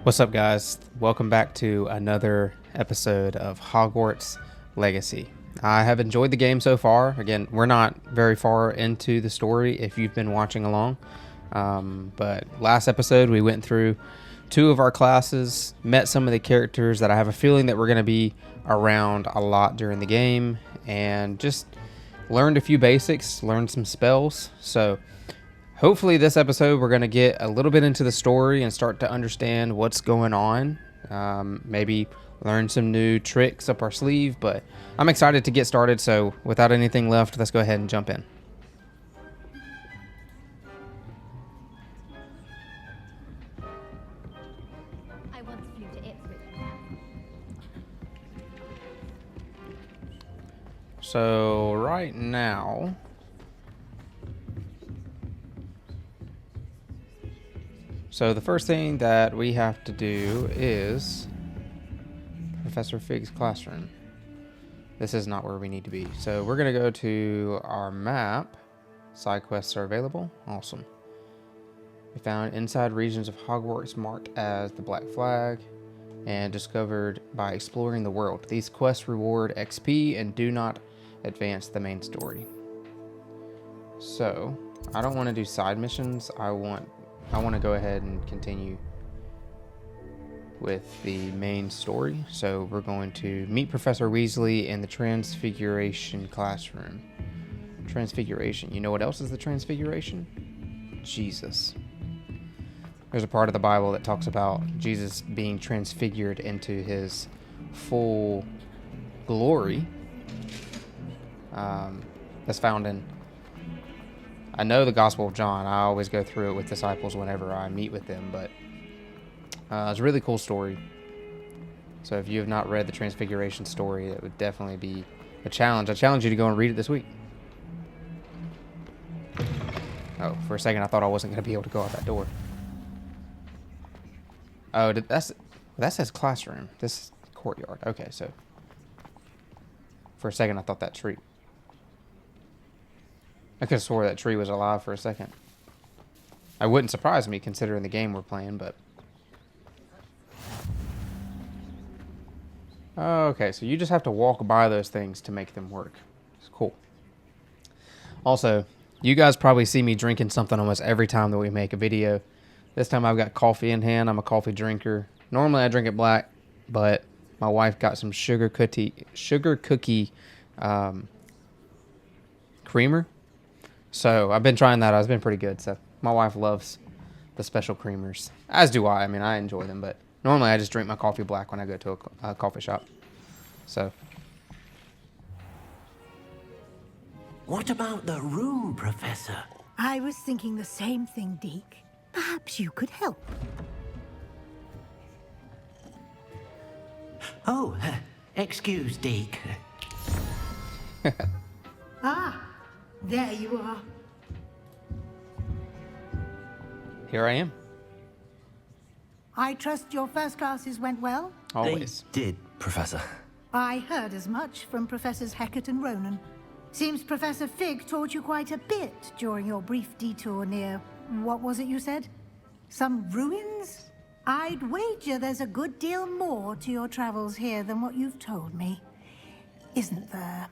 What's up, guys? Welcome back to another episode of Hogwarts Legacy. I have enjoyed the game so far. Again, we're not very far into the story if you've been watching along. But last episode, we went through two of our classes, met some of the characters that I have a feeling that we're going to be around a lot during the game, and just learned a few basics, learned some spells. So hopefully this episode we're going to get a little bit into the story and start to understand what's going on. Maybe learn some new tricks up our sleeve, but I'm excited to get started. So without anything left, let's go ahead and jump in. I once flew to Ipswich. So right now, the first thing that we have to do is Professor Fig's classroom. This is not where we need to be. So we're going to go to our map. Side quests are available. Awesome. We found inside regions of Hogwarts marked as the Black Flag and discovered by exploring the world. These quests reward XP and do not advance the main story. So I don't want to do side missions. I want to go ahead and continue with the main story. So we're going to meet Professor Weasley in the Transfiguration classroom. Transfiguration. You know what else is the Transfiguration? Jesus. There's a part of the Bible that talks about Jesus being transfigured into his full glory. That's found in, I know, the Gospel of John. I always go through it with disciples whenever I meet with them, but it's a really cool story. So if you have not read the Transfiguration story, it would definitely be a challenge. I challenge you to go and read it this week. Oh, for a second I thought I wasn't going to be able to go out that door. Oh, that says classroom. This is courtyard. Okay, so for a second I thought that tree. I could have swore that tree was alive for a second. It wouldn't surprise me considering the game we're playing, but... Okay, so you just have to walk by those things to make them work. It's cool. Also, you guys probably see me drinking something almost every time that we make a video. This time I've got coffee in hand. I'm a coffee drinker. Normally I drink it black, but my wife got some sugar cookie creamer. So I've been trying that. It's been pretty good. So my wife loves the special creamers, as do I. I mean, I enjoy them, but normally I just drink my coffee black when I go to a coffee shop. So. What about the room, Professor? I was thinking the same thing, Deke. Perhaps you could help. Oh, excuse, Deke. Ah, there you are. Here I am. I trust your first classes went well? Always. They did, Professor. I heard as much from Professors Hecat and Ronan. Seems Professor Fig taught you quite a bit during your brief detour near... what was it you said? Some ruins? I'd wager there's a good deal more to your travels here than what you've told me. Isn't there?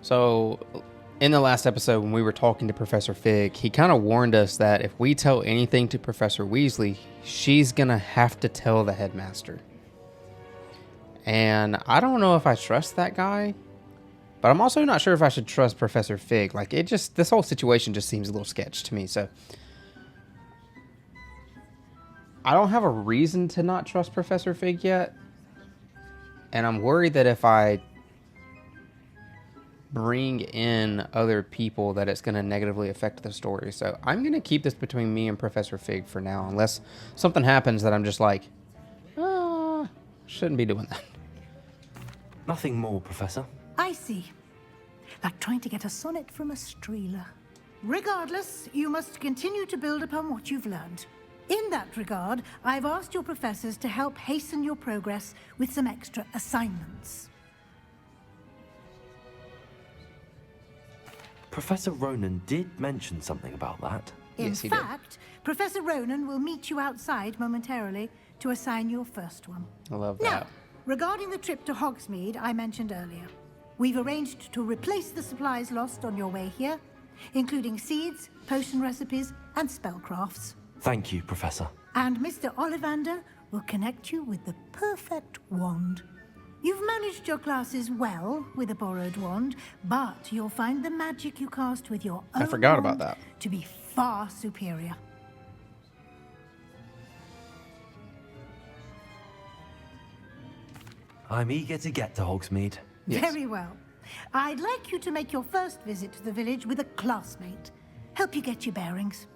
So, in the last episode when we were talking to Professor Fig, he kind of warned us that if we tell anything to Professor Weasley, she's going to have to tell the headmaster. And I don't know if I trust that guy, but I'm also not sure if I should trust Professor Fig. Like, this whole situation just seems a little sketch to me, so. I don't have a reason to not trust Professor Fig yet. And I'm worried that if I bring in other people that it's going to negatively affect the story. So I'm going to keep this between me and Professor Fig for now, unless something happens that I'm just like, shouldn't be doing that. Nothing more, Professor. I see. Like trying to get a sonnet from a streeler. Regardless, you must continue to build upon what you've learned. In that regard, I've asked your professors to help hasten your progress with some extra assignments. Professor Ronan did mention something about that. In Yes, he did. fact, Professor Ronan will meet you outside momentarily to assign your first one. I love Now, that. regarding the trip to Hogsmeade I mentioned earlier, we've arranged to replace the supplies lost on your way here, including seeds, potion recipes, and spellcrafts. Thank you, Professor. And Mr. Ollivander will connect you with the perfect wand. You've managed your classes well with a borrowed wand, but you'll find the magic you cast with your own I forgot about wand that. to be far superior. I'm eager to get to Hogsmeade. Yes. Very well. I'd like you to make your first visit to the village with a classmate. Help you get your bearings.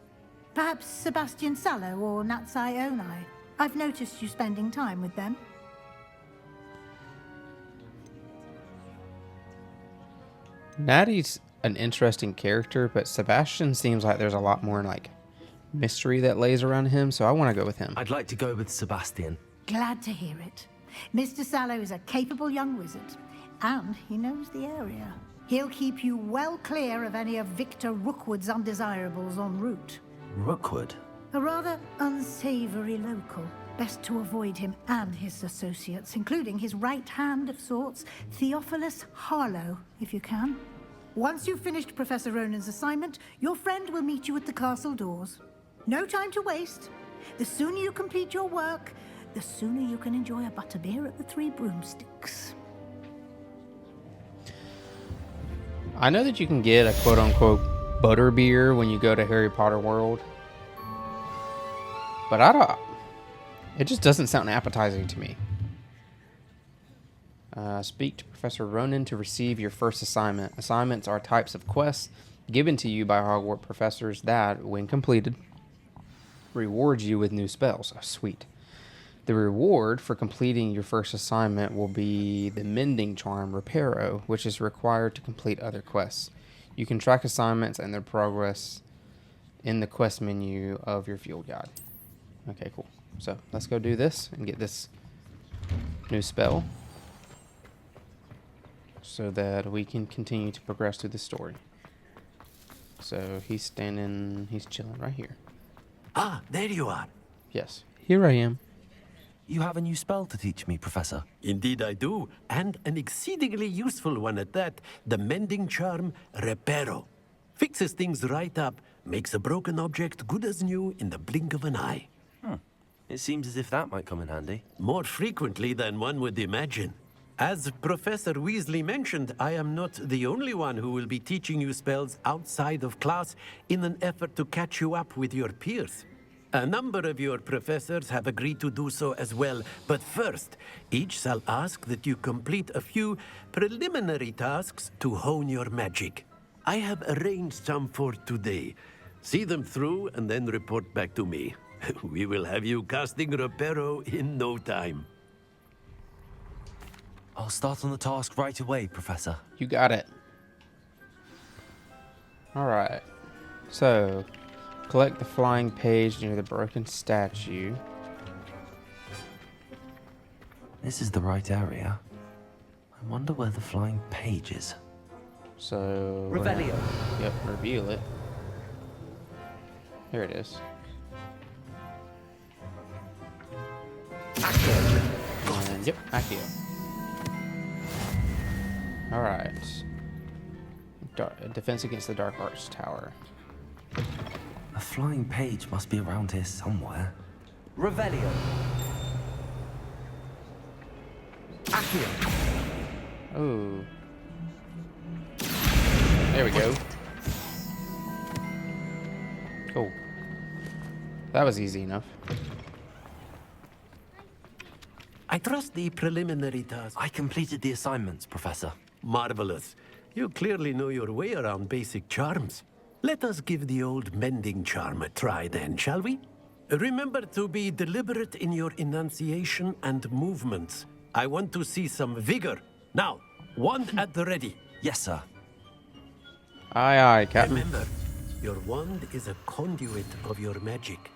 Perhaps Sebastian Sallow or Natsai Onai. I've noticed you spending time with them. Natty's an interesting character, but Sebastian seems like there's a lot more like mystery that lays around him, so I want to go with him. I'd like to go with Sebastian. Glad to hear it. Mr. Sallow is a capable young wizard, and he knows the area. He'll keep you well clear of any of Victor Rookwood's undesirables en route. Rookwood? A rather unsavory local. Best to avoid him and his associates, including his right hand of sorts, Theophilus Harlow, if you can. Once you've finished Professor Ronan's assignment, your friend will meet you at the castle doors. No time to waste. The sooner you complete your work, the sooner you can enjoy a butterbeer at the Three Broomsticks. I know that you can get a quote-unquote butterbeer when you go to Harry Potter World, but I don't. It just doesn't sound appetizing to me. Speak to Professor Ronan to receive your first assignment. Assignments are types of quests given to you by Hogwarts professors that, when completed, reward you with new spells. Oh, sweet. The reward for completing your first assignment will be the Mending Charm Reparo, which is required to complete other quests. You can track assignments and their progress in the quest menu of your field guide. Okay, cool. So let's go do this and get this new spell so that we can continue to progress through the story. So he's chilling right here. Ah, there you are. Yes, here I am. You have a new spell to teach me, Professor. Indeed I do, and an exceedingly useful one at that, the Mending Charm Reparo. Fixes things right up, makes a broken object good as new in the blink of an eye. It seems as if that might come in handy. More frequently than one would imagine. As Professor Weasley mentioned, I am not the only one who will be teaching you spells outside of class in an effort to catch you up with your peers. A number of your professors have agreed to do so as well, but first, each shall ask that you complete a few preliminary tasks to hone your magic. I have arranged some for today. See them through and then report back to me. We will have you casting Reparo in no time. I'll start on the task right away, Professor. You got it. Alright. So, collect the flying page near the broken statue. This is the right area. I wonder where the flying page is. So... Revelio. Yep, reveal it. Here it is. And, yep, Accio. Alright. Defense against the Dark Arts Tower. A flying page must be around here somewhere. Revelio. Accio. Oh. There we go. Cool. That was easy enough. I trust the preliminary task. I completed the assignments, Professor. Marvelous. You clearly know your way around basic charms. Let us give the old Mending Charm a try then, shall we? Remember to be deliberate in your enunciation and movements. I want to see some vigor. Now, wand at the ready. Yes, sir. Aye, aye, Captain. Remember, your wand is a conduit of your magic.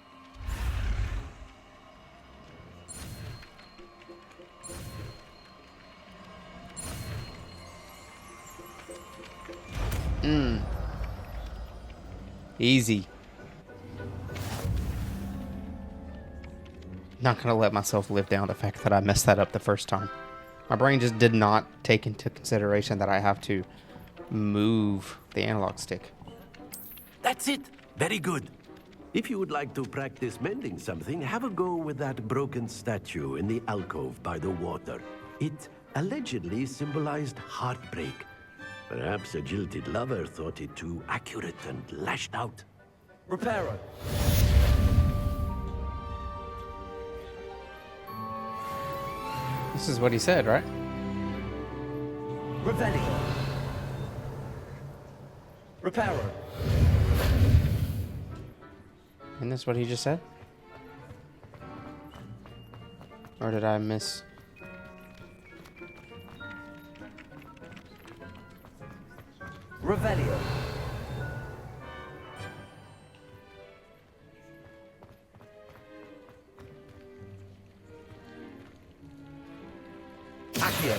Easy. Not gonna let myself live down the fact that I messed that up the first time. My brain just did not take into consideration that I have to move the analog stick. That's it. Very good. If you would like to practice mending something, have a go with that broken statue in the alcove by the water. It allegedly symbolized heartbreak. Perhaps a jilted lover thought it too accurate and lashed out. Reparo. This is what he said, right? Revelio. Reparo. Isn't this what he just said? Or did I miss? Revelio. Accio.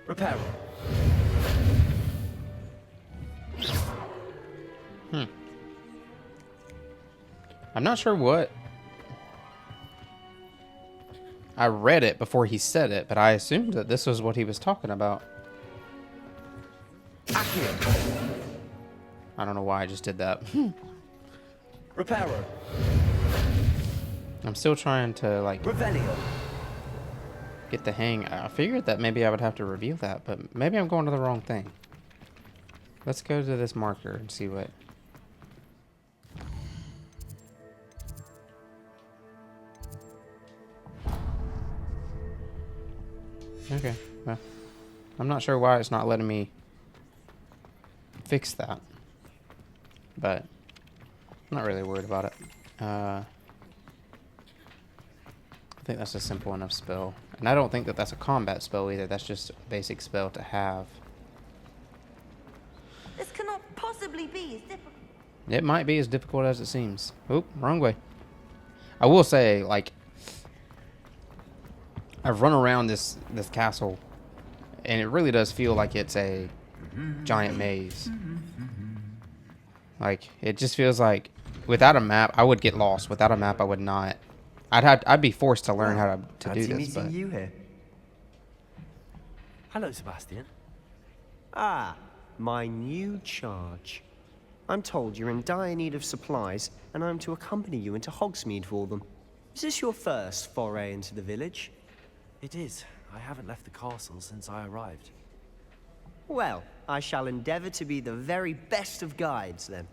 Reparo. I'm not sure what. I read it before he said it, but I assumed that this was what he was talking about. Accio. I don't know why I just did that. Reparo. I'm still trying to, like, Revelio. get the hang. I figured that maybe I would have to review that, but maybe I'm going to the wrong thing. Let's go to this marker and see what. Okay, well, I'm not sure why it's not letting me fix that, but I'm not really worried about it. I think that's a simple enough spell, and I don't think that that's a combat spell either. That's just a basic spell to have. This cannot possibly be as difficult. It might be as difficult as it seems. Oop, wrong way. I will say, like, I've run around this castle, and it really does feel like it's a giant maze. Like, it just feels like without a map, I would get lost. Without a map, I would not. I'd be forced to learn how to do Fancy this. meeting But you here. Hello, Sebastian. Ah, my new charge. I'm told you're in dire need of supplies, and I'm to accompany you into Hogsmeade for them. Is this your first foray into the village? It is. I haven't left the castle since I arrived. Well, I shall endeavor to be the very best of guides, then.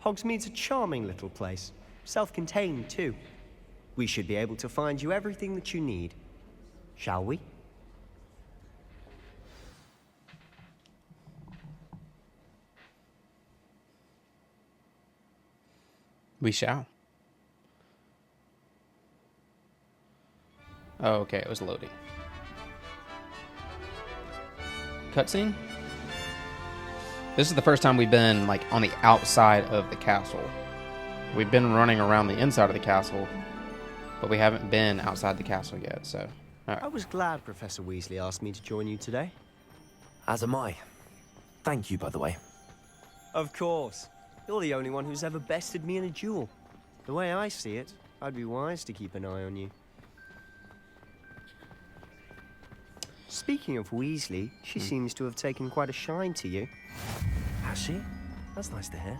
Hogsmeade's a charming little place. Self-contained, too. We should be able to find you everything that you need. Shall we? we shall. Oh, okay, it was loading. Cutscene? This is the first time we've been, like, on the outside of the castle. We've been running around the inside of the castle, but we haven't been outside the castle yet, so. I was glad Professor Weasley asked me to join you today. As am I. Thank you, by the way. Of course. You're the only one who's ever bested me in a duel. The way I see it, I'd be wise to keep an eye on you. Speaking of Weasley, she seems to have taken quite a shine to you. Has she? That's nice to hear.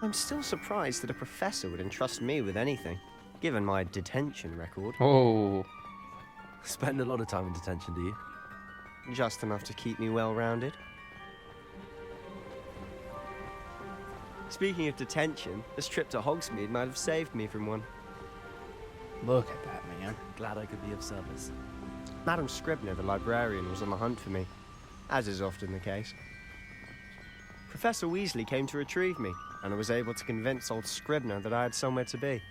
I'm still surprised that a professor would entrust me with anything, given my detention record. Oh, Spend a lot of time in detention, do you? Just enough to keep me well-rounded. Speaking of detention, this trip to Hogsmeade might have saved me from one. look at that, man. Glad I could be of service. Madam Scribner, the librarian, was on the hunt for me, as is often the case. Professor Weasley came to retrieve me, and I was able to convince old Scribner that I had somewhere to be.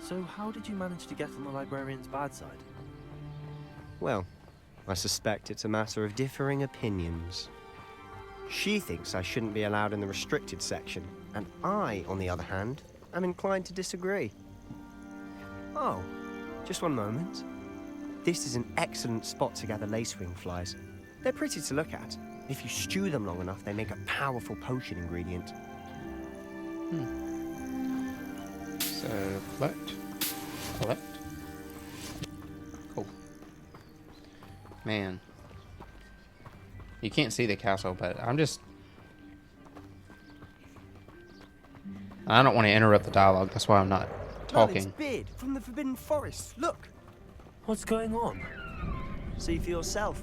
So how did you manage to get on the librarian's bad side? Well, I suspect it's a matter of differing opinions. She thinks I shouldn't be allowed in the restricted section, and I, on the other hand, am inclined to disagree. Oh, just one moment. This is an excellent spot to gather lacewing flies. They're pretty to look at. If you stew them long enough, they make a powerful potion ingredient. So, collect. Cool. Man. You can't see the castle, but I don't want to interrupt the dialogue. That's why I'm not talking. Merlin's beard from the Forbidden Forest. Look. What's going on? See for yourself.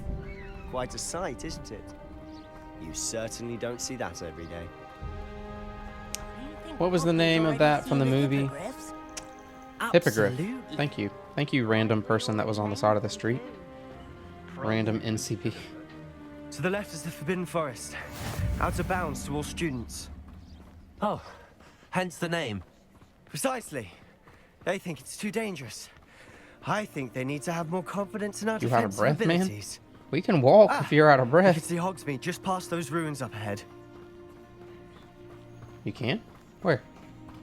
Quite a sight, isn't it? You certainly don't see that every day. What was the name of that from the movie? Hippogriff. Thank you. Thank you, random person that was on the side of the street. Random NCP. To the left is the Forbidden Forest. Out of bounds to all students. Oh, hence the name. Precisely. They think it's too dangerous. I think they need to have more confidence in our You out of defensive breath, man? abilities. We can walk if you're out of You breath. can see Hogsmeade just past those ruins up ahead. You can? Where?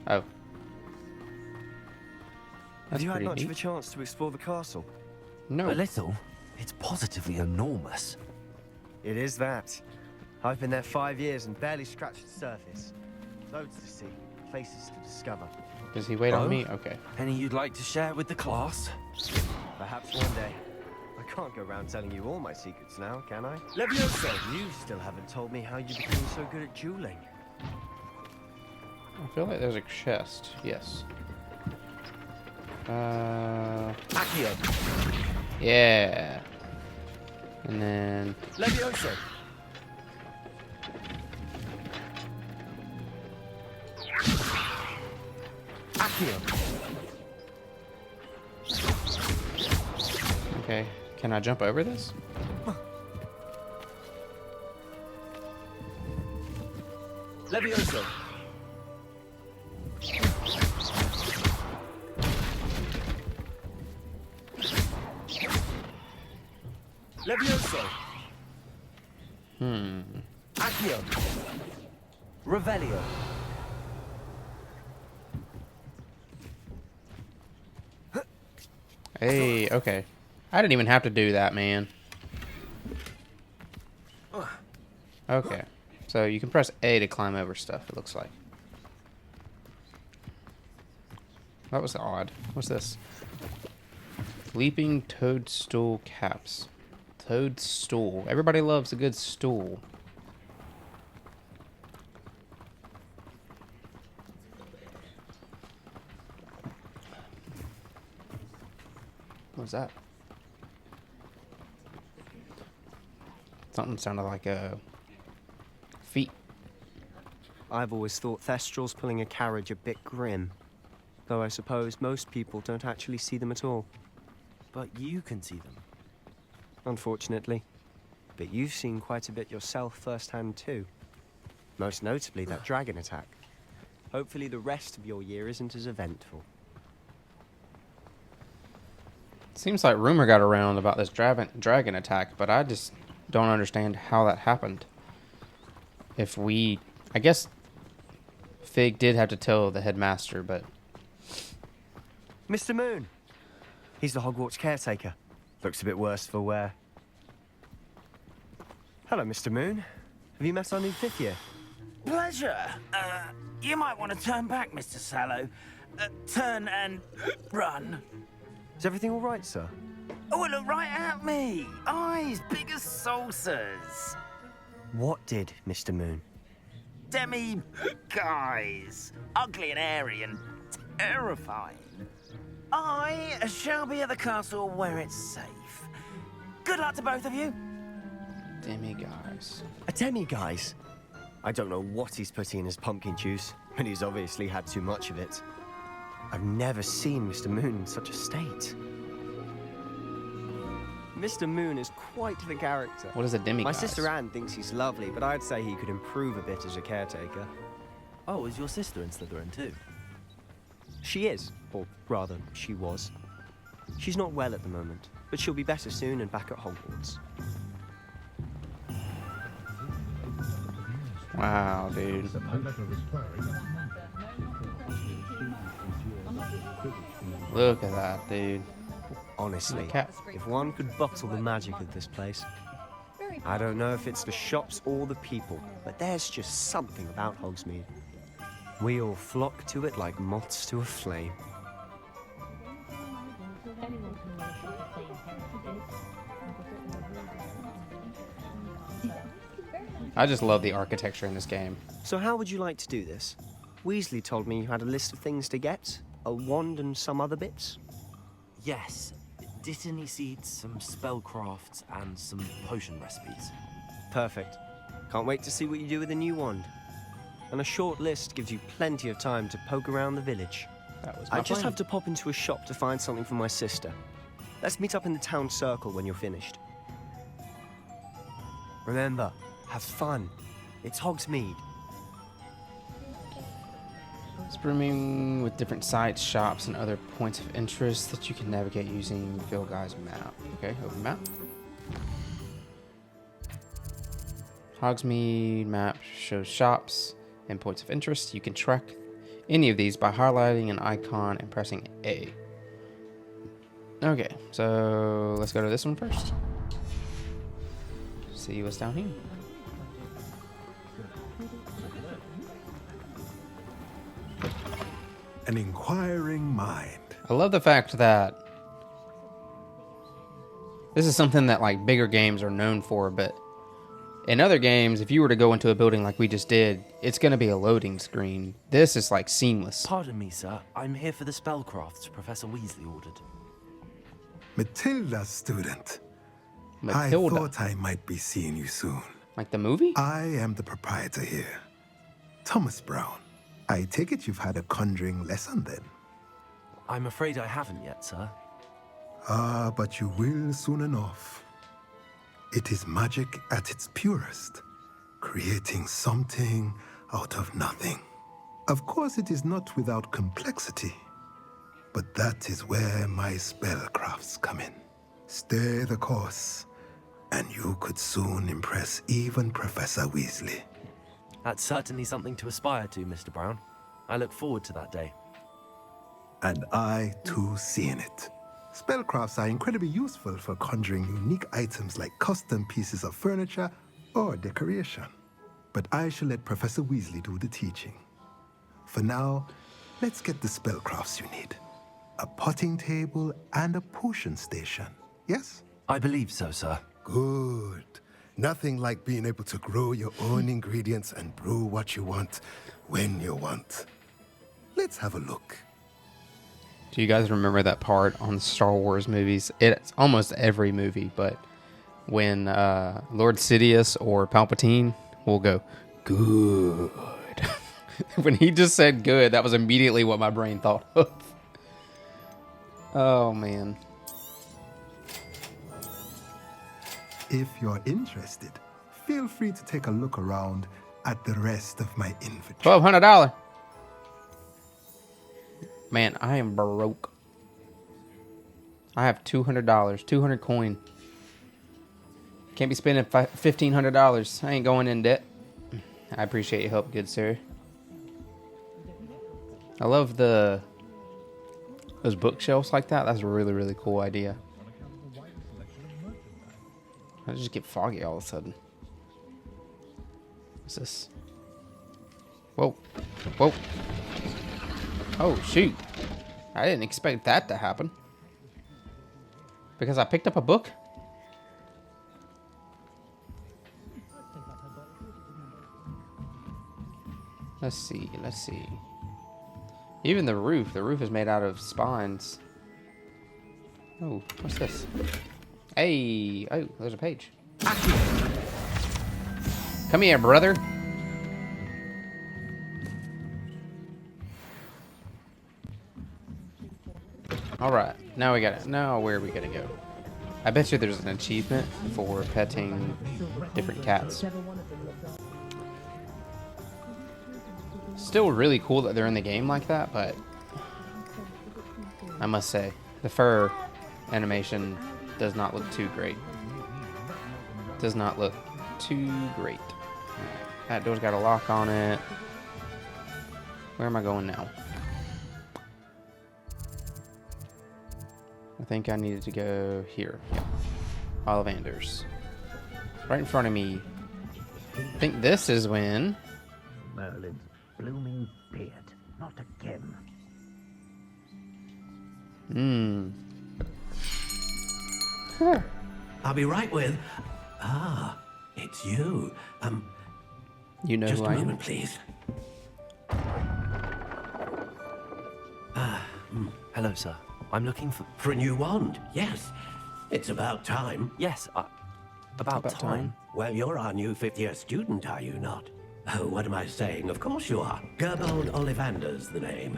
Oh. Have That's you had pretty much of a neat. chance to explore the castle? No. A little. It's positively enormous. It is that. I've been there 5 years and barely scratched the surface. Loads to see, places to discover. Does he wait on Oh? me? Okay. Any you'd like to share with the class? Perhaps one day. I can't go around telling you all my secrets now, can I? Levioso! You still haven't told me how you became so good at dueling. I feel like there's a chest. Yes. Accio! Yeah. And then Levioso! Accio! okay. Can I jump over this? Levioso! Levioso! Accio! Revelio! Hey, okay. I didn't even have to do that, man. Okay. So you can press A to climb over stuff, it looks like. That was odd. What's this? Leaping toadstool caps. Toadstool. Everybody loves a good stool. What was that? Something sounded like a feet. I've always thought Thestrals pulling a carriage a bit grim. Though I suppose most people don't actually see them at all. But you can see them. Unfortunately. But you've seen quite a bit yourself firsthand too. Most notably that dragon attack. Hopefully the rest of your year isn't as eventful. Seems like rumor got around about this dragon attack, but I just don't understand how that happened. I guess Fig did have to tell the headmaster, but Mr. Moon! He's the Hogwarts caretaker. Looks a bit worse for wear. Hello, Mr. Moon. Have you met our new fifth year? Pleasure. You might want to turn back, Mr. Sallow. Turn and run. Is everything all right, sir? Oh, look right at me. Eyes big as saucers. What did, Mr. Moon? Demi guys. Ugly and airy and terrifying. I shall be at the castle where it's safe. Good luck to both of you. demiguise. A demiguise? I don't know what he's putting in his pumpkin juice, but he's obviously had too much of it. I've never seen Mr. Moon in such a state. Mr. Moon is quite the character. What is a demiguise? My sister Anne thinks he's lovely, but I'd say he could improve a bit as a caretaker. Oh, is your sister in Slytherin too? She is, or rather, she was. She's not well at the moment, but she'll be better soon and back at Hogwarts. Wow, dude. Look at that, dude. Honestly, cat. if one could bottle the magic of this place. I don't know if it's the shops or the people, but there's just something about Hogsmeade. We all flock to it like moths to a flame. I just love the architecture in this game. So how would you like to do this? Weasley told me you had a list of things to get, a wand and some other bits. Yes. Dittany seeds, some spellcrafts, and some potion recipes. Perfect. Can't wait to see what you do with the new wand. And a short list gives you plenty of time to poke around the village. That was my I just plan. have to pop into a shop to find something for my sister. Let's meet up in the town circle when you're finished. Remember, have fun. It's Hogsmeade. It's brimming with different sites, shops, and other points of interest that you can navigate using Vilgai's map. Okay, open map. Hogsmeade map shows shops and points of interest. You can track any of these by highlighting an icon and pressing A. Okay, so let's go to this one first. See what's down here. An inquiring mind. I love the fact that this is something that like bigger games are known for, but in other games, if you were to go into a building like we just did, it's going to be a loading screen. This is like seamless. Pardon me, sir. I'm here for the spellcrafts Professor Weasley ordered. Matilda's student. Matilda. I thought I might be seeing you soon. Like the movie? I am the proprietor here, Thomas Brown. I take it you've had a conjuring lesson then? I'm afraid I haven't yet, sir. Ah, but you will soon enough. It is magic at its purest, creating something out of nothing. Of course, it is not without complexity, but that is where my spellcrafts come in. Stay the course, and you could soon impress even Professor Weasley. That's certainly something to aspire to, Mr. Brown. I look forward to that day. And I, too, seeing it. Spellcrafts are incredibly useful for conjuring unique items like custom pieces of furniture or decoration. But I shall let Professor Weasley do the teaching. For now, let's get the spellcrafts you need. A potting table and a potion station, yes? I believe so, sir. Good. Nothing like being able to grow your own ingredients and brew what you want when you want. Let's have a look. Do you guys remember that part on the Star Wars movies? It's almost every movie, but when Lord Sidious or Palpatine will go, good. When he just said good, that was immediately what my brain thought of. Oh, man. If you're interested, feel free to take a look around at the rest of my inventory. $1,200. Man, I am broke. I have $200, 200 coin. Can't be spending $1,500. I ain't going in debt. I appreciate your help, good sir. I love those bookshelves like that. That's a really, really cool idea. I just get foggy all of a sudden. What's this? Whoa. Whoa. Oh, shoot. I didn't expect that to happen. Because I picked up a book? Let's see. Let's see. Even the roof is made out of spines. Oh, what's this? Hey, oh, there's a page. Come here, brother. All right, now we got it. Now where are we gonna go? I bet you there's an achievement for petting different cats. Still really cool that they're in the game like that, but I must say, the fur animation does not look too great. Does not look too great. Alright, that door's got a lock on it. Where am I going now? I think I needed to go here. Yeah. Ollivanders. Right in front of me. I think this is when... Merlin's blooming beard. Not again. I'll be right with... Ah, it's you. You know Just who a I am? moment, please. Hello, sir. I'm looking for... For a new wand, yes. It's about time. Yes, about time. Well, you're our new fifth-year student, are you not? Oh, what am I saying? Of course you are. Gerbold Ollivander's the name.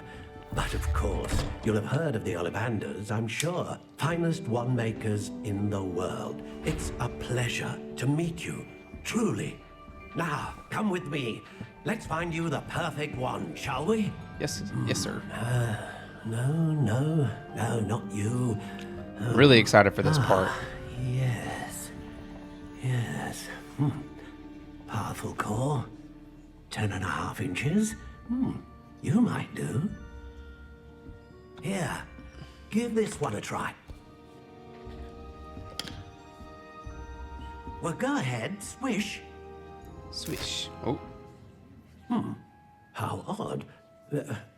But of course, you'll have heard of the Ollivanders, I'm sure. Finest wand makers in the world. It's a pleasure to meet you, truly. Now, come with me. Let's find you the perfect wand, shall we? Yes, yes, sir. No, not you. Really excited for this part. Yes. Powerful core. 10.5 inches. You might do. Here, give this one a try. Well, go ahead, swish. Swish. Oh. How odd.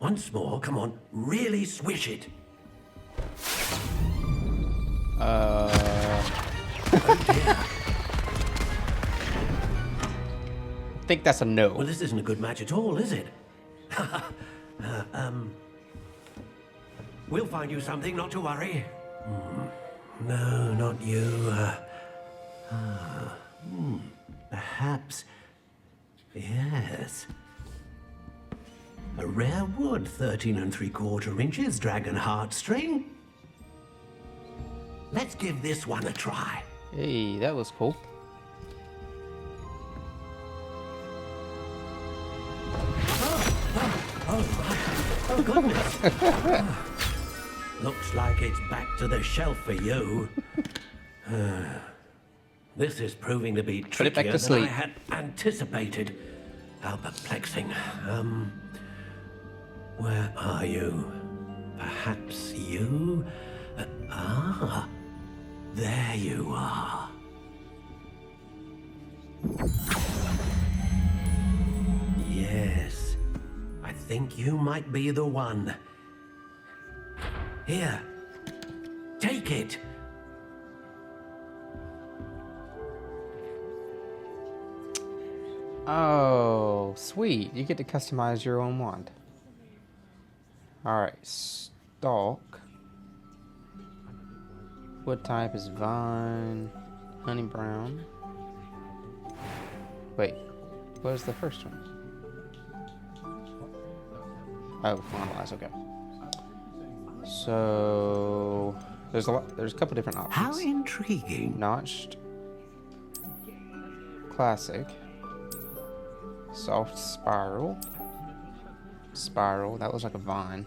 Once more, come on, really swish it. I think that's a no. Well, this isn't a good match at all, is it? We'll find you something, not to worry. No, not you. Perhaps. Yes. A rare wood, 13 3/4 inches, dragon heartstring. Let's give this one a try. Hey, that was cool. Oh, goodness. Looks like it's back to the shelf for you. This is proving to be Put it back trickier to than I sleep. had anticipated. How perplexing. Where are you? Perhaps you? There you are. Yes, I think you might be the one. Here, take it. Oh, sweet. You get to customize your own wand. Alright, stalk. Wood type is vine, honey brown. Wait, what was the first one? Oh, finalize, okay. So there's a couple different options. How intriguing. Notched, classic, soft spiral, that looks like a vine.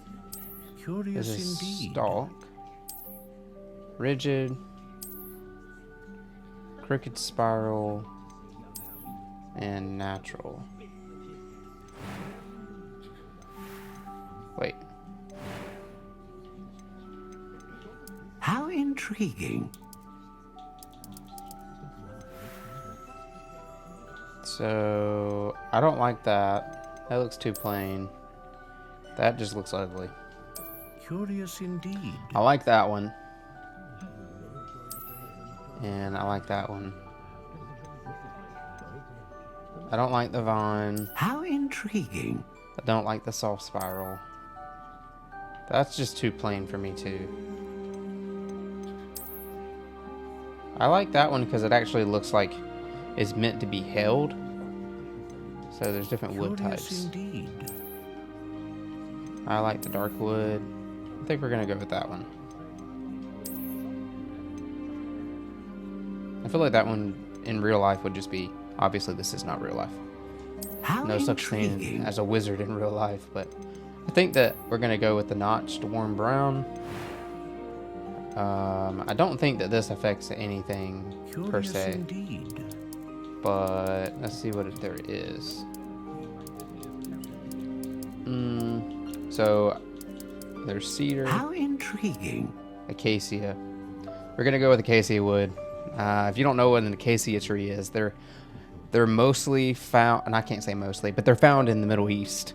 Curious This is indeed. stalk, rigid, crooked spiral, and natural. Wait, How intriguing. so I don't like that. That looks too plain. That just looks ugly. Curious indeed. I like that one. And I like that one. I don't like the vine. How intriguing. I don't like the soft spiral. That's just too plain for me too. I like that one because it actually looks like it's meant to be held. So there's different wood types. Indeed. I like the dark wood. I think we're gonna go with that one. I feel like that one in real life would just be, obviously this is not real life. How No such intriguing. thing as a wizard in real life, but I think that we're gonna go with the notched warm brown. I don't think that this affects anything per Curious se, indeed. but let's see what there is. So there's cedar, How intriguing. acacia. We're gonna go with acacia wood. If you don't know what an acacia tree is, they're mostly found, and I can't say mostly, but they're found in the Middle East.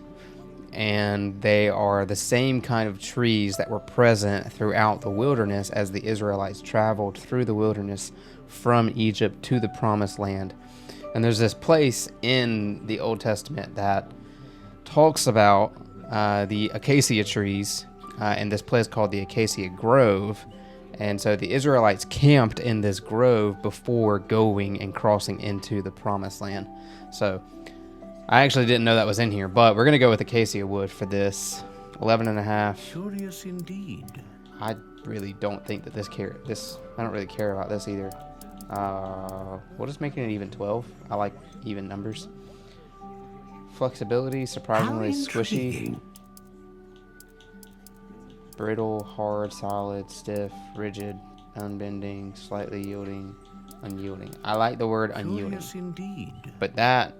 And they are the same kind of trees that were present throughout the wilderness as the Israelites traveled through the wilderness from Egypt to the Promised Land. And there's this place in the Old Testament that talks about the acacia trees in this place called the Acacia Grove. And so the Israelites camped in this grove before going and crossing into the Promised Land. So I actually didn't know that was in here, but we're going to go with acacia wood for this. 11 and a half. Curious indeed. I really don't think that I don't really care about this either. We'll just make it an even 12. I like even numbers. Flexibility, surprisingly squishy. Brittle, hard, solid, stiff, rigid, unbending, slightly yielding, unyielding. I like the word unyielding. Curious indeed. But that,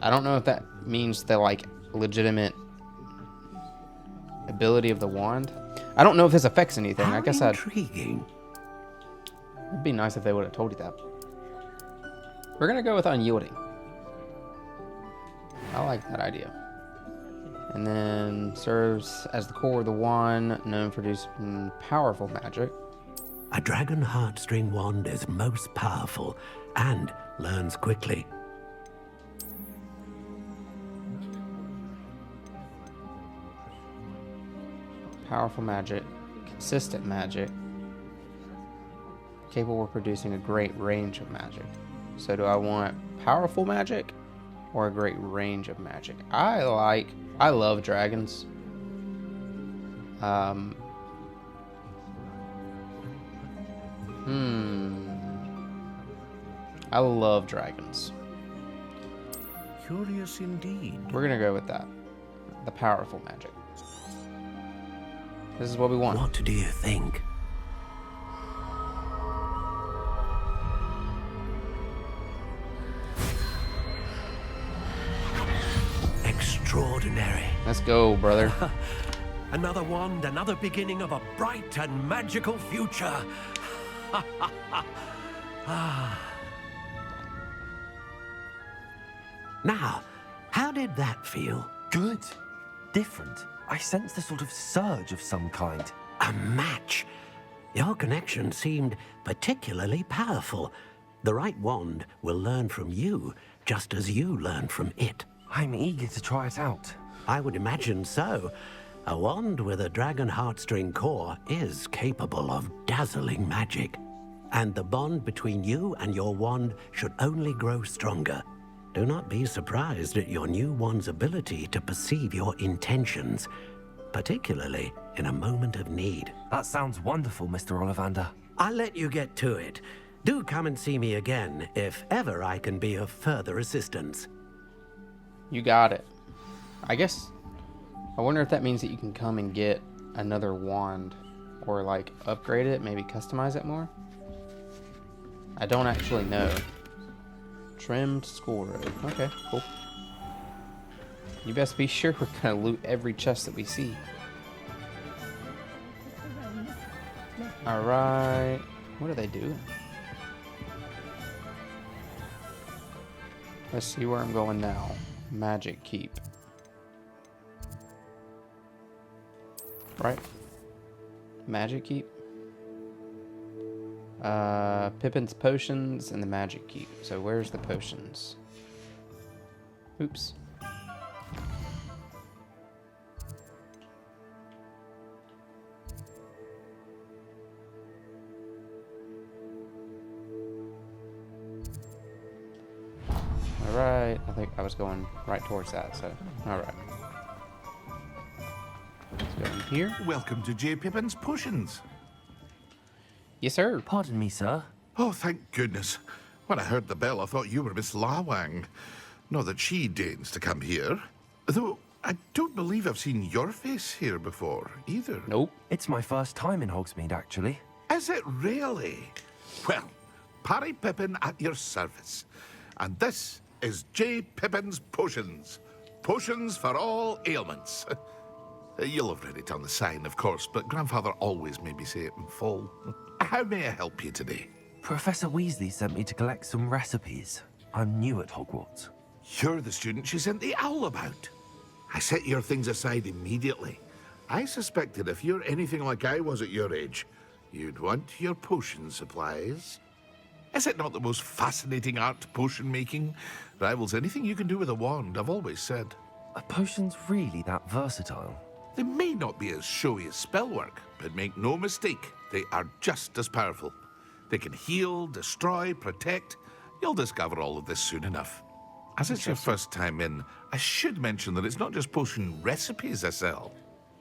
I don't know if that means the like legitimate ability of the wand. I don't know if this affects anything. I guess intriguing. It'd be nice if they would have told you that. We're gonna go with unyielding. I like that idea. And then serves as the core of the wand, known for producing powerful magic. A dragon heartstring wand is most powerful and learns quickly. Powerful magic, consistent magic, capable of producing a great range of magic. So do I want powerful magic or a great range of magic? I love dragons. I love dragons. Curious indeed. We're gonna go with that. The powerful magic. This is what we want. What do you think? Extraordinary. Let's go, brother. Another wand, another beginning of a bright and magical future. Now, how did that feel? Good. Different. I sensed a sort of surge of some kind. A match. Your connection seemed particularly powerful. The right wand will learn from you, just as you learn from it. I'm eager to try it out. I would imagine so. A wand with a dragon heartstring core is capable of dazzling magic. And the bond between you and your wand should only grow stronger. Do not be surprised at your new wand's ability to perceive your intentions, particularly in a moment of need. That sounds wonderful, Mr. Ollivander. I'll let you get to it. Do come and see me again if ever I can be of further assistance. You got it. I wonder if that means that you can come and get another wand or like upgrade it, maybe customize it more. I don't actually know. Trimmed school robe. Okay, cool. You best be sure we're gonna loot every chest that we see. Alright. What are they doing? Let's see where I'm going now. Magic Keep. Right? Magic Keep? Pippin's potions and the Magic Keep. So where's the potions? Oops. Alright, I think I was going right towards that, so alright. Let's go in here. Welcome to J. Pippin's Potions. Yes, sir. Pardon me, sir. Oh, thank goodness. When I heard the bell, I thought you were Miss Lawang. Not that she deigns to come here. Though, I don't believe I've seen your face here before, either. Nope. It's my first time in Hogsmeade, actually. Is it really? Well, Parry Pippin at your service. And this is J. Pippin's Potions. Potions for all ailments. You'll have read it on the sign, of course, but Grandfather always made me say it in full. How may I help you today? Professor Weasley sent me to collect some recipes. I'm new at Hogwarts. You're the student she sent the owl about. I set your things aside immediately. I suspected if you're anything like I was at your age, you'd want your potion supplies. Is it not the most fascinating art, potion making? Rivals anything you can do with a wand, I've always said. Are potions really that versatile? They may not be as showy as spellwork, but make no mistake, they are just as powerful. They can heal, destroy, protect. You'll discover all of this soon enough. As it's your first time in, I should mention that it's not just potion recipes I sell.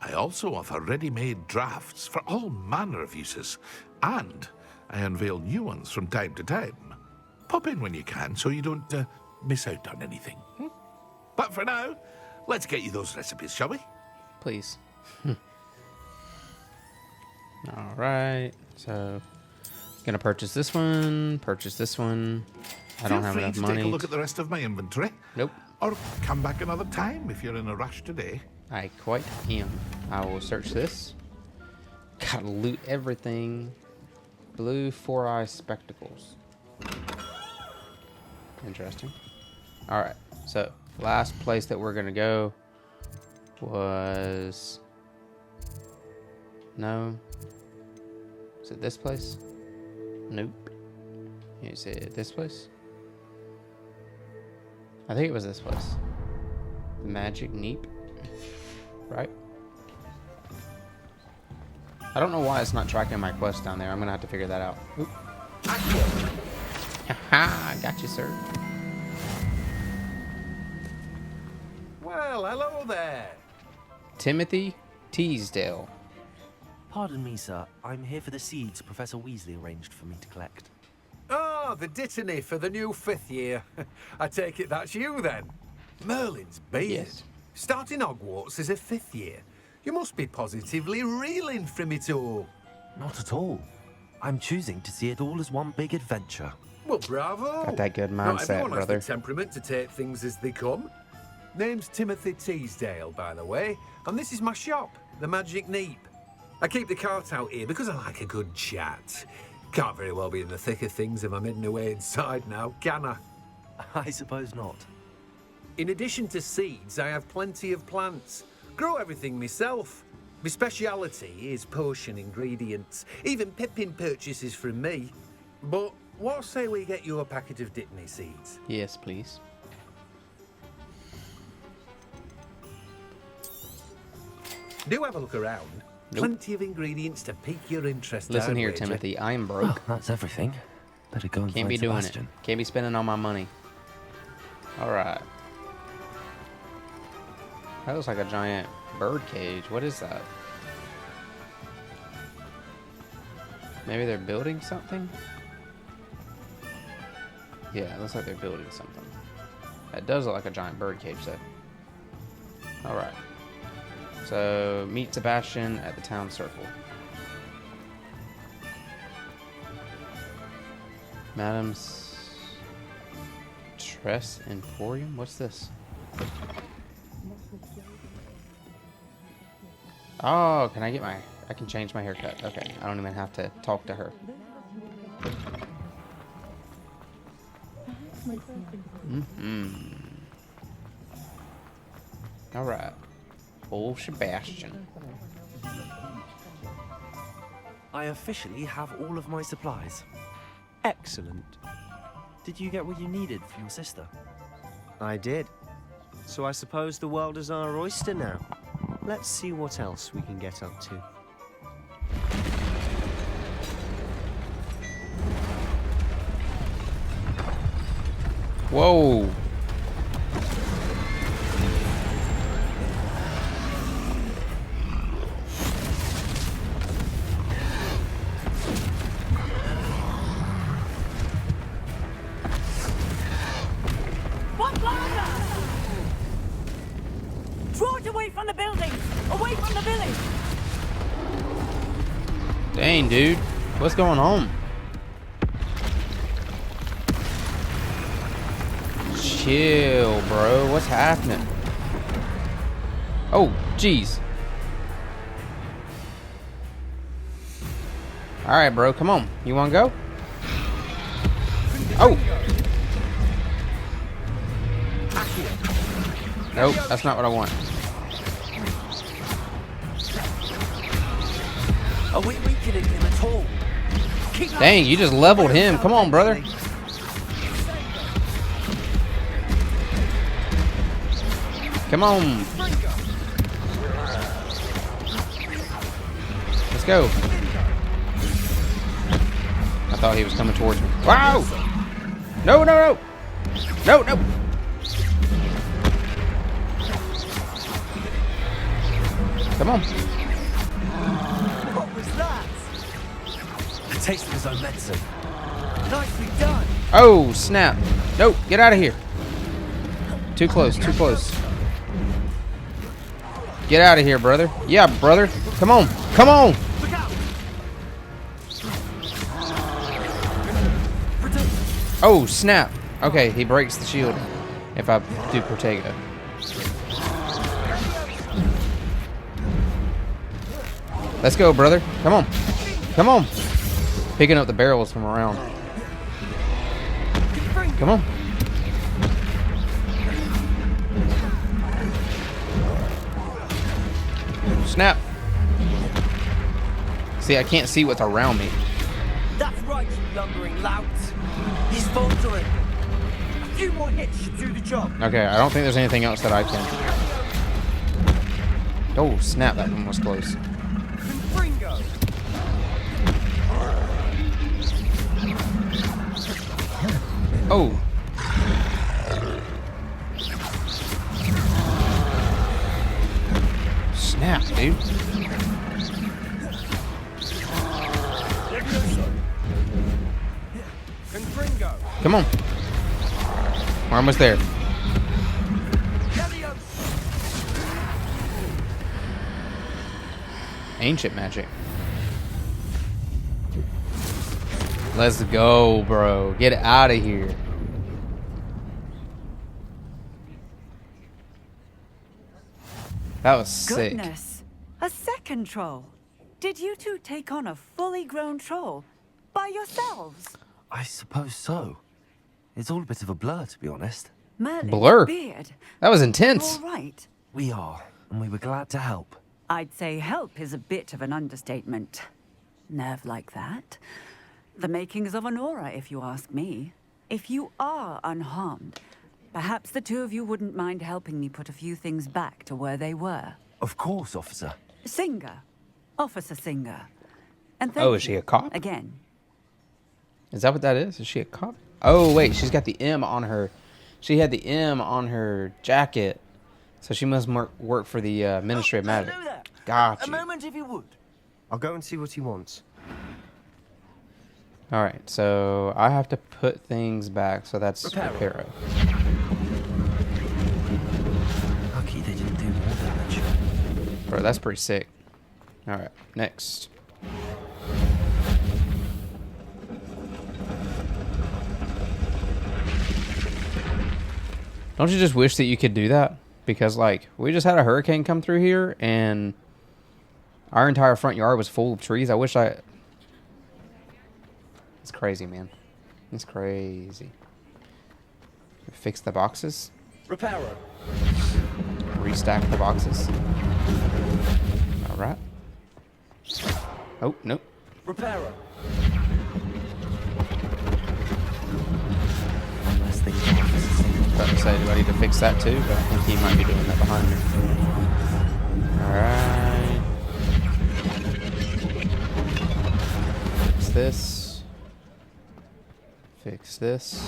I also offer ready-made drafts for all manner of uses, and I unveil new ones from time to time. Pop in when you can so you don't miss out on anything. But for now, let's get you those recipes, shall we? Please. All right. So, gonna purchase this one. Purchase this one. I don't have enough Feel free to money. take a look at the rest of my inventory. Nope. Or come back another time if you're in a rush today. I quite am. I will search this. Gotta loot everything. Blue 4-eye spectacles. Interesting. All right. So, last place that we're gonna go was... No. Is it this place? Nope. Is it this place? I think it was this place. The Magic Neep. Right? I don't know why it's not tracking my quest down there. I'm gonna have to figure that out. Oop. Haha, got you, sir. Well, hello there. Timothy Teasdale. Pardon me, sir. I'm here for the seeds Professor Weasley arranged for me to collect. Oh, the dittany for the new 5th year. I take it that's you then. Merlin's beard. Yes. Starting Hogwarts as a 5th year. You must be positively reeling from it all. Not at all. I'm choosing to see it all as one big adventure. Well, bravo. Got that good Not mindset, everyone brother. has the temperament to take things as they come. Name's Timothy Teasdale, by the way, and this is my shop, the Magic Neep. I keep the cart out here because I like a good chat. Can't very well be in the thick of things if I'm hidden away inside now, can I? I suppose not. In addition to seeds, I have plenty of plants. Grow everything myself. My speciality is potion ingredients. Even Pippin purchases from me. But what say we get you a packet of Dittany seeds? Yes, please. Do have a look around. Nope. Plenty of ingredients to pique your interest. Listen I'd here, wager. Timothy. I am Oh, broke. that's everything. Better go and Can't find be doing Sebastian. it. Can't be spending all my money. All right. That looks like a giant bird cage. What is that? Maybe they're building something? Yeah, it looks like they're building something. That does look like a giant bird cage, though. All right. So, meet Sebastian at the town circle. Madam's Tress Emporium? What's this? Oh, can I get my... I can change my haircut. Okay, I don't even have to talk to her. Alright. Old Sebastian. I officially have all of my supplies. Excellent. Did you get what you needed for your sister? I did. So I suppose the world is our oyster now. Let's see what else we can get up to. Whoa! What longer? Draw it away from the building! Away from the village! Dang, dude. What's going on? Chill, bro. What's happening? Oh, jeez. All right, bro. Come on. You want to go? Oh. Nope, that's not what I want. Are we weakening him at all? Dang, you just leveled him. Come on, brother. Come on. Let's go. I thought he was coming towards me. Wow! No, no, no! No, no! Come on. What was that? A taste of his own medicine. Nicely done. Oh, snap. Nope, get out of here. Too close, too close. Get out of here, brother. Yeah, brother. Come on. Come on. Oh, snap. Okay, he breaks the shield if I do Protego. Let's go, brother. Come on. Come on. Picking up the barrels from around. Come on. Snap. See, I can't see what's around me. That's right, you lumbering lout. He's faltering. A few more hits should do the job. Okay, I don't think there's anything else that I can. Oh, snap. That one was close. Confringo. Oh. Snap, dude. Confringo. Come on. We're almost there. Ancient magic. Let's go, bro. Get out of here. That was sick. Goodness. A second troll. Did you two take on a fully grown troll by yourselves? I suppose so. It's all a bit of a blur, to be honest. Merlin's Blur. beard. That was intense. All right. We are, and we were glad to help. I'd say help is a bit of an understatement. Nerve like that. The makings of an aura, if you ask me. If you are unharmed, perhaps the two of you wouldn't mind helping me put a few things back to where they were. Of course, officer. Singer. Officer Singer. And thank Oh, is she you a cop? Again. Is that what that is? Is she a cop? Oh, wait. She's got the M on her. She had the M on her jacket. So she must work for the Ministry of Magic. Gotcha. A moment, if you would. I'll go and see what he wants. All right. So I have to put things back. So that's Reparo. Lucky they didn't do more damage. Bro, that's pretty sick. All right. Next. Don't you just wish that you could do that? Because, like, we just had a hurricane come through here, and our entire front yard was full of trees. I wish I... It's crazy, man. It's crazy. Fix the boxes. Reparo. Restack the boxes. All right. Oh, nope. Reparo. About to say, do I need to fix that too? But I think he might be doing that behind me. Alright. Fix this. Fix this.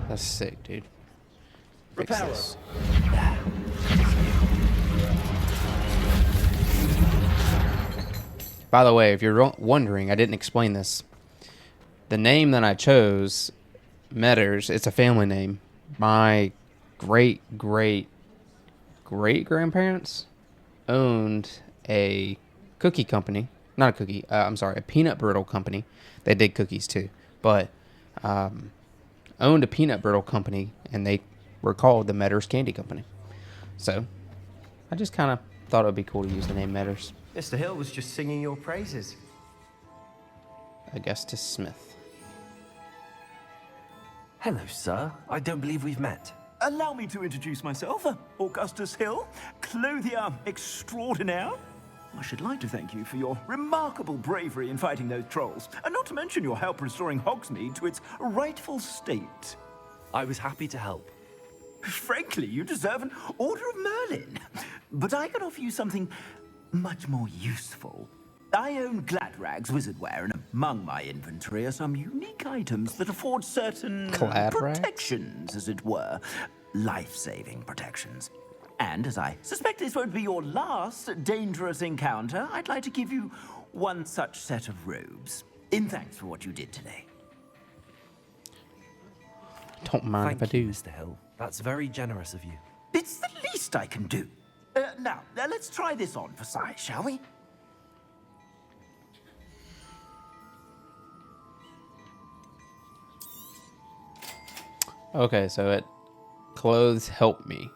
That's sick, dude. Fix this. By the way, if you're wondering, I didn't explain this. The name that I chose, Metters, it's a family name. My great-great-great-grandparents owned a cookie company. Not a cookie, I'm sorry, a peanut brittle company. They did cookies too. But owned a peanut brittle company, and they were called the Metters Candy Company. So I just kind of thought it would be cool to use the name Metters. Mr. Hill was just singing your praises. Augustus Smith. Hello, sir. I don't believe we've met. Allow me to introduce myself, Augustus Hill, clothier extraordinaire. I should like to thank you for your remarkable bravery in fighting those trolls, and not to mention your help restoring Hogsmeade to its rightful state. I was happy to help. Frankly, you deserve an Order of Merlin. But I can offer you something much more useful. I own Gladrag's wizardware, and among my inventory are some unique items that afford certain Gladrags? protections, as it were. Life-saving protections. And as I suspect this won't be your last dangerous encounter, I'd like to give you one such set of robes, in thanks for what you did today. Don't mind if I Thank you, do. Mr. Hill. That's very generous of you. It's the least I can do. Now, let's try this on for size, shall we? Okay, so it clothes help me.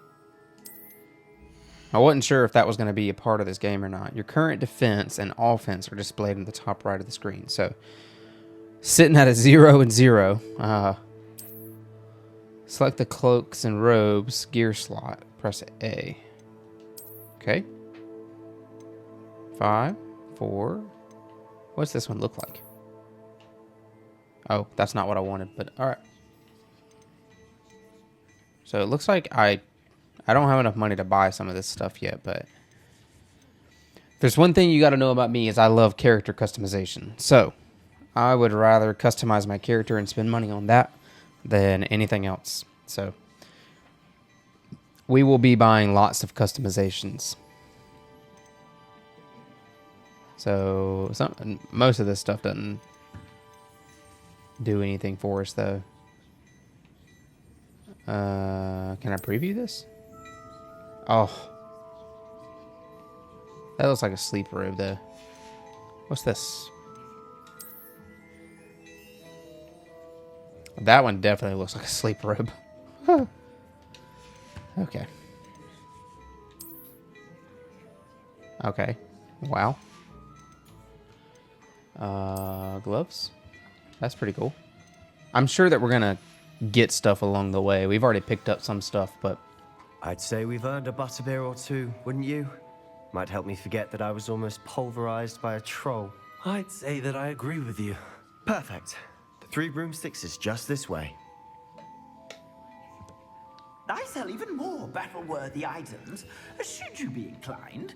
I wasn't sure if that was going to be a part of this game or not. Your current defense and offense are displayed in the top right of the screen. So, sitting at a 0 and 0, select the cloaks and robes gear slot. Press A. Okay. 5, 4. What's this one look like? Oh, that's not what I wanted, but all right. So it looks like I don't have enough money to buy some of this stuff yet, but if there's one thing you got to know about me is I love character customization. So I would rather customize my character and spend money on that than anything else. So we will be buying lots of customizations. So most of this stuff doesn't do anything for us, though. Can I preview this? Oh. That looks like a sleep robe, though. What's this? That one definitely looks like a sleep robe. Okay. Okay. Wow. Gloves? That's pretty cool. I'm sure that we're gonna get stuff along the way. We've already picked up some stuff, but I'd say we've earned a butterbeer or two, wouldn't you? Might help me forget that I was almost pulverized by a troll. I'd say that I agree with you. Perfect. The 3 broomsticks is just this way. I sell even more battle-worthy items. Should you be inclined,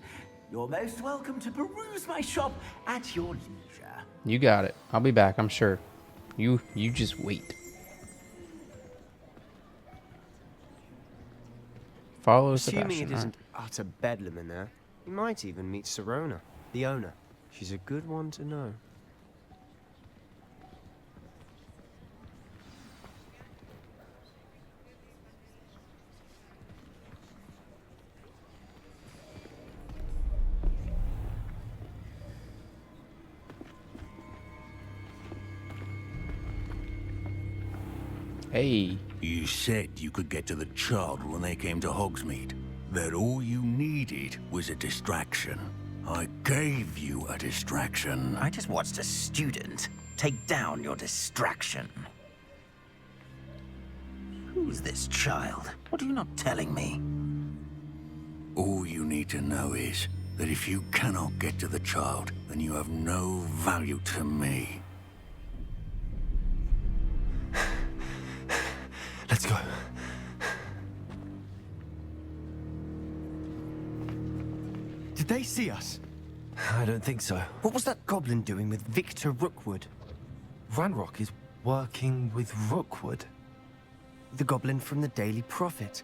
you're most welcome to peruse my shop at your leisure. you got it. I'll be back, I'm sure. You just wait. Follow Assuming Sebastian. it isn't utter bedlam in there, you might even meet Sirona, the owner. She's a good one to know. Hey, You said you could get to the child when they came to Hogsmeade. That all you needed was a distraction. I gave you a distraction. I just watched a student take down your distraction. Who's this child? What are you not telling me? All you need to know is that if you cannot get to the child, then you have no value to me. Let's go. Did they see us? I don't think so. What was that goblin doing with Victor Rookwood? Ranrock is working with Rookwood. The goblin from the Daily Prophet.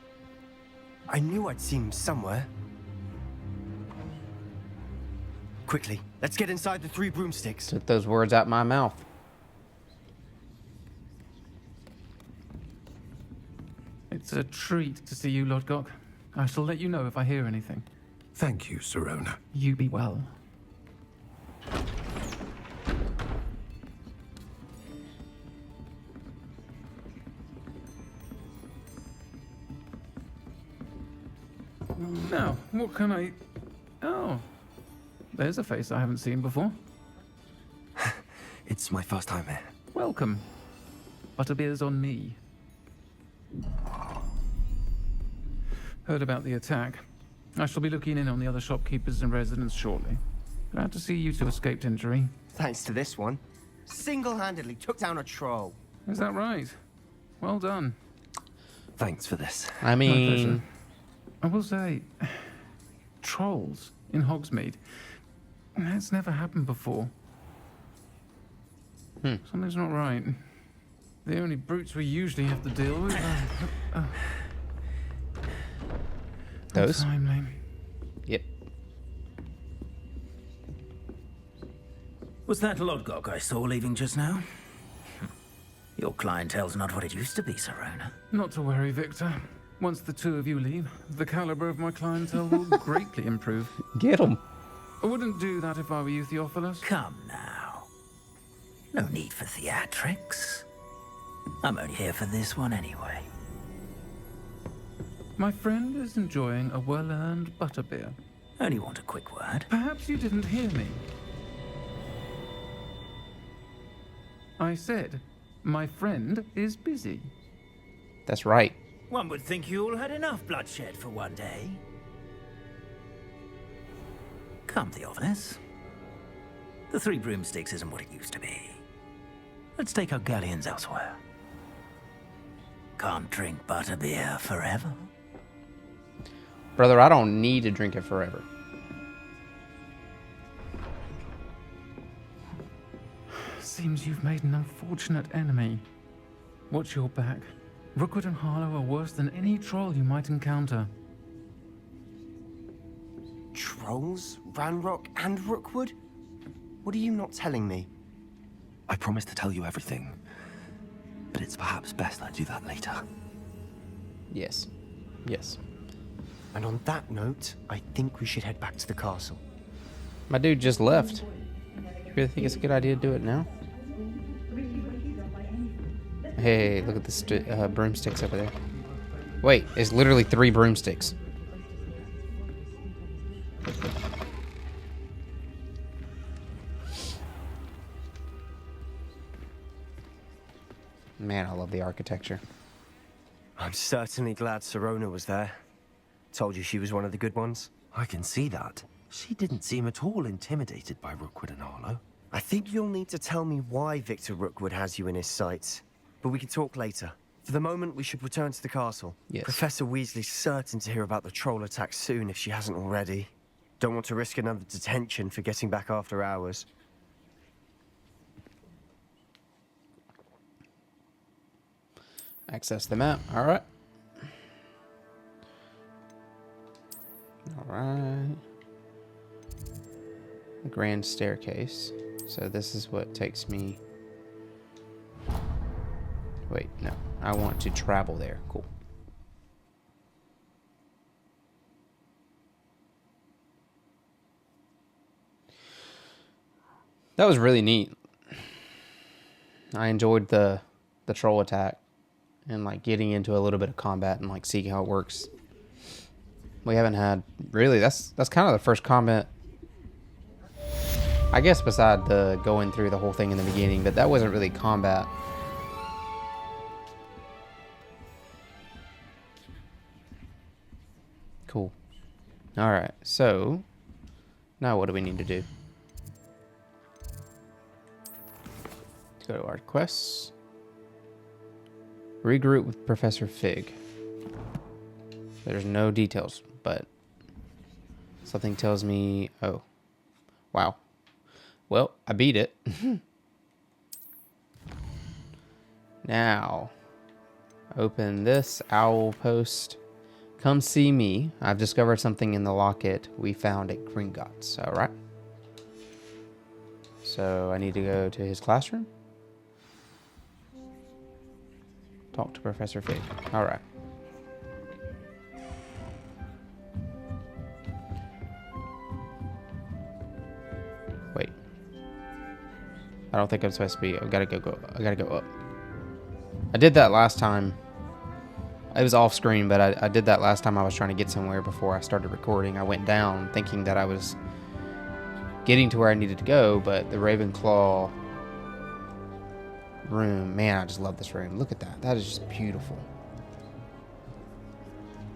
I knew I'd seen him somewhere. Quickly, let's get inside the 3 broomsticks. took those words out my mouth. It's a treat to see you, Lord Gok. I shall let you know if I hear anything. Thank you, Sirona. You be well. Now, what can I... Oh, there's a face I haven't seen before. It's my first time here. Welcome. Butterbeer's on me. Heard about the attack. I shall be looking in on the other shopkeepers and residents shortly. Glad to see you two escaped injury. Thanks to this one. Single-handedly took down a troll. Is that right? Well done. Thanks for this. I My pleasure. mean, I will say, trolls in Hogsmeade. That's never happened before. Something's not right. The only brutes we usually have to deal with are... those? Untimely. Yep. Was that Lodgok I saw leaving just now? Your clientele's not what it used to be, Serona. Not to worry, Victor. Once the two of you leave, the caliber of my clientele will greatly improve. Get him. I wouldn't do that if I were you, Theophilus. Come now. No need for theatrics. I'm only here for this one anyway. My friend is enjoying a well-earned butterbeer. Only want a quick word. Perhaps you didn't hear me. I said, my friend is busy. That's right. One would think you all had enough bloodshed for one day. Come, Theophilus. The Three Broomsticks isn't what it used to be. Let's take our galleons elsewhere. Can't drink butterbeer forever. Brother, I don't need to drink it forever. Seems you've made an unfortunate enemy. Watch your back. Rookwood and Harlow are worse than any troll you might encounter. Trolls? Ranrock and Rookwood? What are you not telling me? I promise to tell you everything, but it's perhaps best I do that later. Yes. Yes. And on that note, I think we should head back to the castle. My dude just left. You really think it's a good idea to do it now? Hey, look at the broomsticks over there. Wait, it's literally 3 broomsticks. Man, I love the architecture. I'm certainly glad Serona was there. Told you she was one of the good ones. I can see that. She didn't seem at all intimidated by Rookwood and Harlow. I think you'll need to tell me why Victor Rookwood has you in his sights. But we can talk later. For the moment, we should return to the castle. Yes. Professor Weasley's certain to hear about the troll attack soon if she hasn't already. Don't want to risk another detention for getting back after hours. Access the map. All right. All right. The grand staircase. So this is what takes me... Wait, no. I want to travel there. Cool. That was really neat. I enjoyed the troll attack and like getting into a little bit of combat and like seeing how it works. We haven't had really, that's kind of the first combat, I guess, beside the going through the whole thing in the beginning, but that wasn't really combat. Cool. All right, so now what do we need to do? Let's go to our quests. Regroup with Professor Fig. There's no details, but something tells me... Oh. Wow. Well, I beat it. Now, open this owl post. Come see me. I've discovered something in the locket we found at Gringotts. All right. So I need to go to his classroom. Talk to Professor Fig. All right. Wait. I don't think I'm supposed to be. I gotta go up. I did that last time. It was off screen, but I did that last time I was trying to get somewhere before I started recording. I went down thinking that I was getting to where I needed to go, but the Ravenclaw room, man, I just love this room. Look at that. That is just beautiful.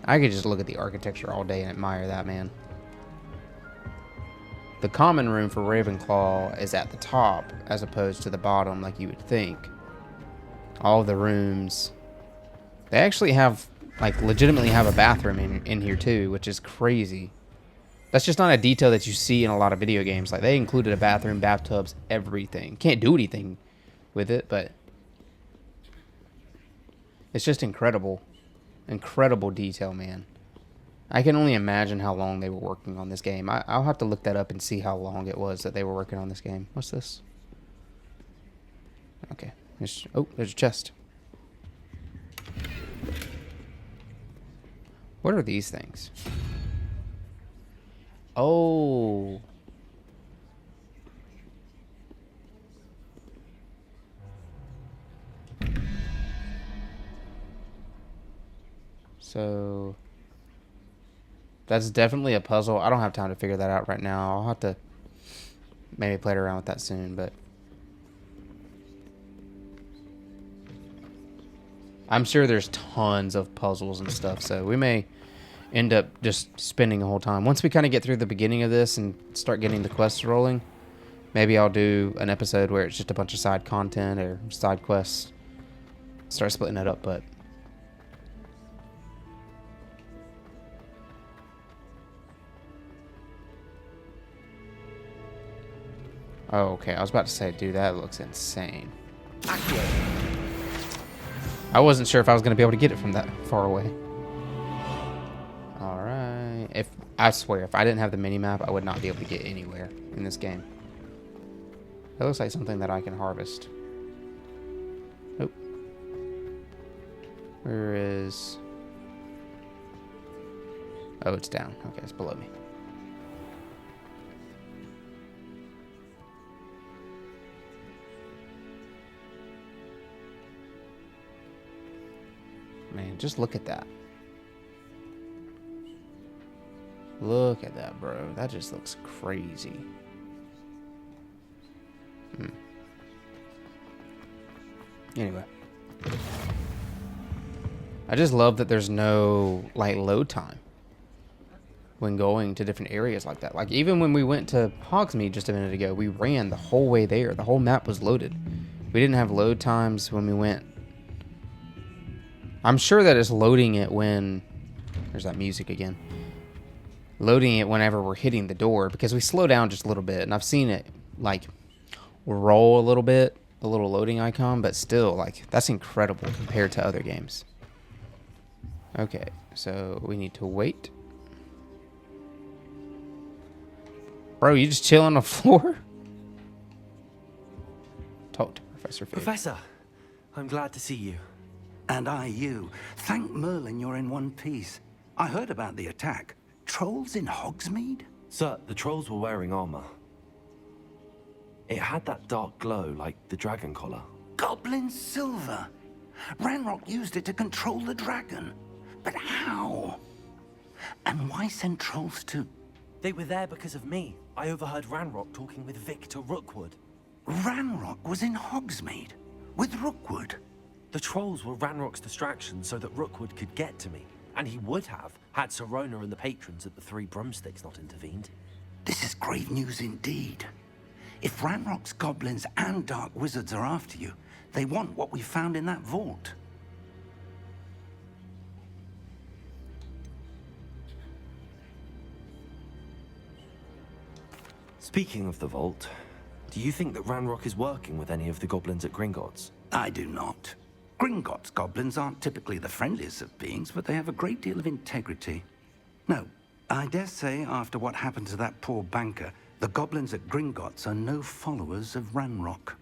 I could just look at the architecture all day and admire that, man. The common room for Ravenclaw is at the top as opposed to the bottom like you would think. All the rooms, they actually have, like, legitimately have a bathroom in here too, which is crazy. That's just not a detail that you see in a lot of video games. Like, they included a bathroom, bathtubs, everything. Can't do anything with it, but it's just incredible. Incredible detail, man. I can only imagine how long they were working on this game. I'll have to look that up and see how long it was that they were working on this game. What's this? Okay. Oh, there's a chest. What are these things? Oh. So that's definitely a puzzle. I don't have time to figure that out right now. I'll have to maybe play around with that soon, but I'm sure there's tons of puzzles and stuff, so we may end up just spending the whole time. Once we kind of get through the beginning of this and start getting the quests rolling, maybe I'll do an episode where it's just a bunch of side content or side quests. Start splitting it up, but oh, okay. I was about to say, dude, that looks insane. I wasn't sure if I was going to be able to get it from that far away. Alright. I swear, if I didn't have the mini-map, I would not be able to get anywhere in this game. That looks like something that I can harvest. Oh. Where is... oh, it's down. Okay, it's below me. Man, just look at that. Look at that, bro. That just looks crazy. Anyway. I just love that there's no, like, load time when going to different areas like that. Like, even when we went to Hogsmeade just a minute ago, we ran the whole way there. The whole map was loaded. We didn't have load times when we went. I'm sure that it's loading it when... there's that music again. Loading it whenever we're hitting the door, because we slow down just a little bit, and I've seen it, like, roll a little bit, the little loading icon, but still, like, that's incredible compared to other games. Okay, so we need to wait. Bro, you just chill on the floor? Talk to Professor Fig. Professor, I'm glad to see you. And I you. Thank Merlin you're in one piece. I heard about the attack. Trolls in Hogsmeade? Sir, the trolls were wearing armor. It had that dark glow like the dragon collar. Goblin silver. Ranrock used it to control the dragon. But how? And why send trolls to... They were there because of me. I overheard Ranrock talking with Victor Rookwood. Ranrock was in Hogsmeade? With Rookwood? The trolls were Ranrock's distraction so that Rookwood could get to me. And he would have, had Sirona and the patrons at the Three Broomsticks not intervened. This is grave news indeed. If Ranrock's goblins and dark wizards are after you, they want what we found in that vault. Speaking of the vault, do you think that Ranrock is working with any of the goblins at Gringotts? I do not. Gringotts goblins aren't typically the friendliest of beings, but they have a great deal of integrity. No, I dare say after what happened to that poor banker, the goblins at Gringotts are no followers of Ranrock.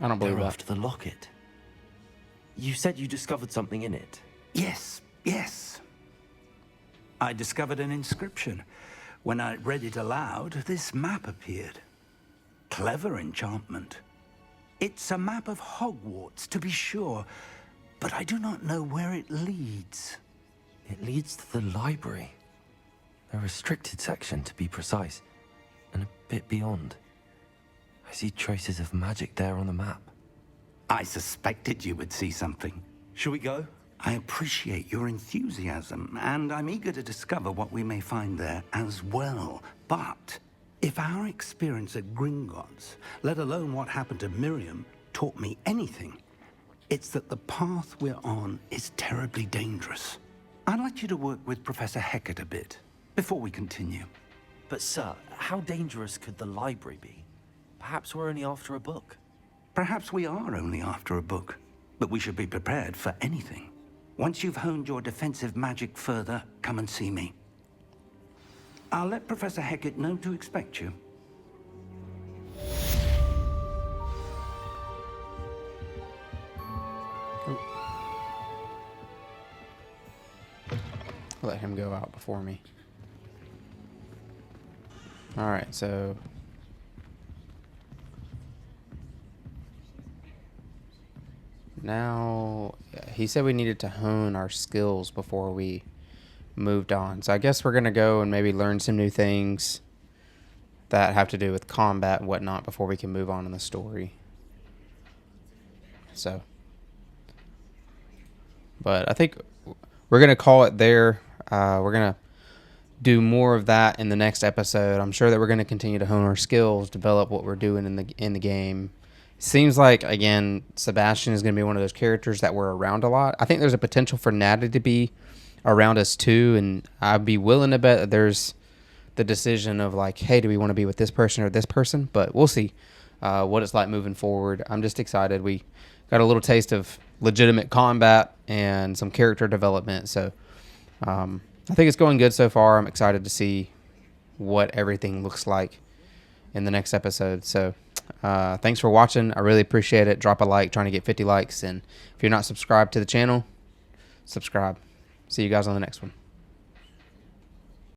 I don't believe They're that. after the locket. You said you discovered something in it. Yes, yes. I discovered an inscription. When I read it aloud, this map appeared. Clever enchantment. It's a map of Hogwarts, to be sure, but I do not know where it leads. It leads to the library. A restricted section, to be precise, and a bit beyond. I see traces of magic there on the map. I suspected you would see something. Shall we go? I appreciate your enthusiasm, and I'm eager to discover what we may find there as well. But if our experience at Gringotts, let alone what happened to Miriam, taught me anything, it's that the path we're on is terribly dangerous. I'd like you to work with Professor Hecat a bit before we continue. But sir, how dangerous could the library be? Perhaps we're only after a book. Perhaps we are only after a book, but we should be prepared for anything. Once you've honed your defensive magic further, come and see me. I'll let Professor Hecat know to expect you. Let him go out before me. Alright, so now he said we needed to hone our skills before we moved on. So I guess we're going to go and maybe learn some new things that have to do with combat and whatnot before we can move on in the story. So, but I think we're going to call it there. We're going to do more of that in the next episode. I'm sure that we're going to continue to hone our skills, develop what we're doing in the game. Seems like, again, Sebastian is going to be one of those characters that we're around a lot. I think there's a potential for Natty to be around us too, and I'd be willing to bet that there's the decision of like, hey, do we want to be with this person or this person? But we'll see what it's like moving forward. I'm just excited. We got a little taste of legitimate combat and some character development, so I think it's going good so far. I'm excited to see what everything looks like in the next episode. So thanks for watching. I really appreciate it. Drop a like, trying to get 50 likes. And if you're not subscribed to the channel, subscribe. See you guys on the next one.